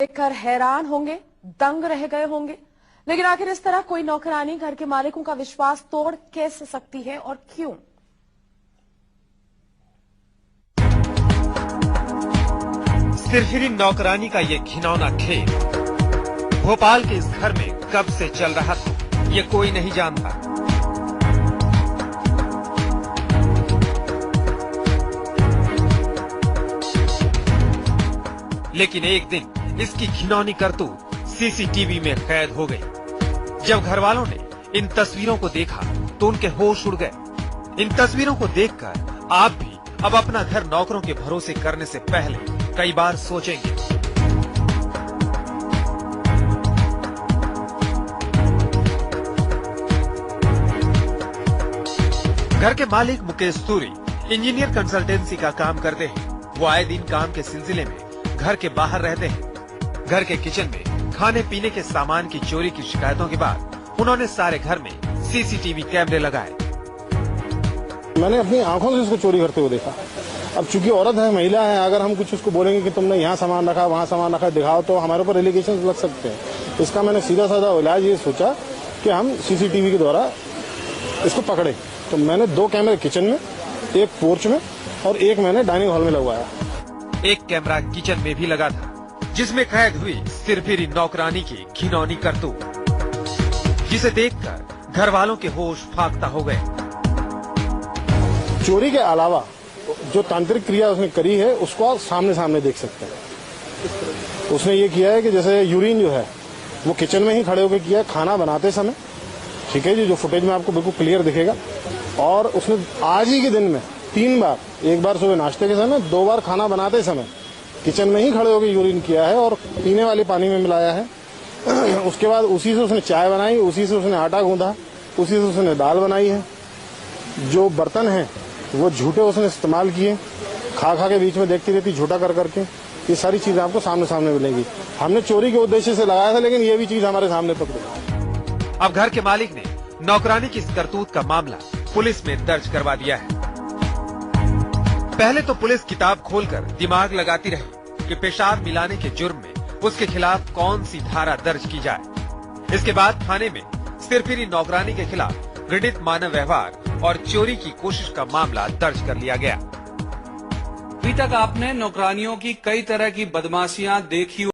देखकर हैरान होंगे, दंग रह गए होंगे। लेकिन आखिर इस तरह कोई नौकरानी घर के मालिकों का विश्वास तोड़ कैसे सकती है और क्यों? सिरफिरी नौकरानी का ये घिनौना खेल भोपाल के इस घर में कब से चल रहा था, ये कोई नहीं जानता। लेकिन एक दिन इसकी घिनौनी करतूत सीसीटीवी में कैद हो गई। जब घरवालों ने इन तस्वीरों को देखा तो उनके होश उड़ गए। इन तस्वीरों को देखकर आप भी अब अपना घर नौकरों के भरोसे करने से पहले कई बार सोचेंगे। घर के मालिक मुकेश सूरी इंजीनियर कंसल्टेंसी का काम करते हैं। वो आए दिन काम के सिलसिले में घर के बाहर रहते हैं। घर के किचन में खाने पीने के सामान की चोरी की शिकायतों के बाद उन्होंने सारे घर में सीसीटीवी कैमरे लगाए। मैंने अपनी आंखों से उसको चोरी करते हुए देखा। अब चूंकि औरत है, महिला है, अगर हम कुछ उसको बोलेंगे कि तुमने यहाँ सामान रखा, वहाँ सामान रखा, दिखाओ, तो हमारे ऊपर एलिगेशन लग सकते हैं। इसका मैंने सीधा साधा इलाज ये सोचा कि हम सीसीटीवी के द्वारा इसको पकड़े। तो मैंने 2 कैमरे किचन में, एक पोर्च में और एक मैंने डाइनिंग हॉल में लगवाया। एक कैमरा किचन में भी लगा था जिसमें कैद हुई सिरफिरी नौकरानी की घिनौनी करतूत, जिसे देखकर घर वालों के होश फाख्ता हो गए। चोरी के अलावा जो तांत्रिक क्रिया उसने करी है उसको आप सामने सामने देख सकते हैं। उसने ये किया है कि जैसे यूरिन जो है वो किचन में ही खड़े होकर किया खाना बनाते समय, ठीक है जी, जो फुटेज में आपको बिल्कुल क्लियर दिखेगा। और उसने आज ही के दिन में 3 बार, एक बार सुबह नाश्ते के समय, 2 बार खाना बनाते समय किचन में ही खड़े होकर यूरिन किया है और पीने वाले पानी में मिलाया है। उसके बाद उसी से उसने चाय बनाई, उसी से उसने आटा गूंधा, उसी से उसने दाल बनाई है। जो बर्तन हैं वो झूठे उसने इस्तेमाल किए, खा के बीच में देखती रहती झूठा कर करके। ये सारी चीजें आपको सामने सामने मिलेंगी। हमने चोरी के उद्देश्य से लगाया था, लेकिन ये भी चीज हमारे सामने पकड़ी। अब घर के मालिक ने नौकरानी की इस करतूत का मामला पुलिस में दर्ज करवा दिया है। पहले तो पुलिस किताब खोलकर दिमाग लगाती रही कि पेशाब मिलाने के जुर्म में उसके खिलाफ कौन सी धारा दर्ज की जाए। इसके बाद थाने में सिरफिरी नौकरानी के खिलाफ घृणित मानव व्यवहार और चोरी की कोशिश का मामला दर्ज कर लिया गया। अभी तक आपने नौकरानियों की कई तरह की बदमाशियां देखी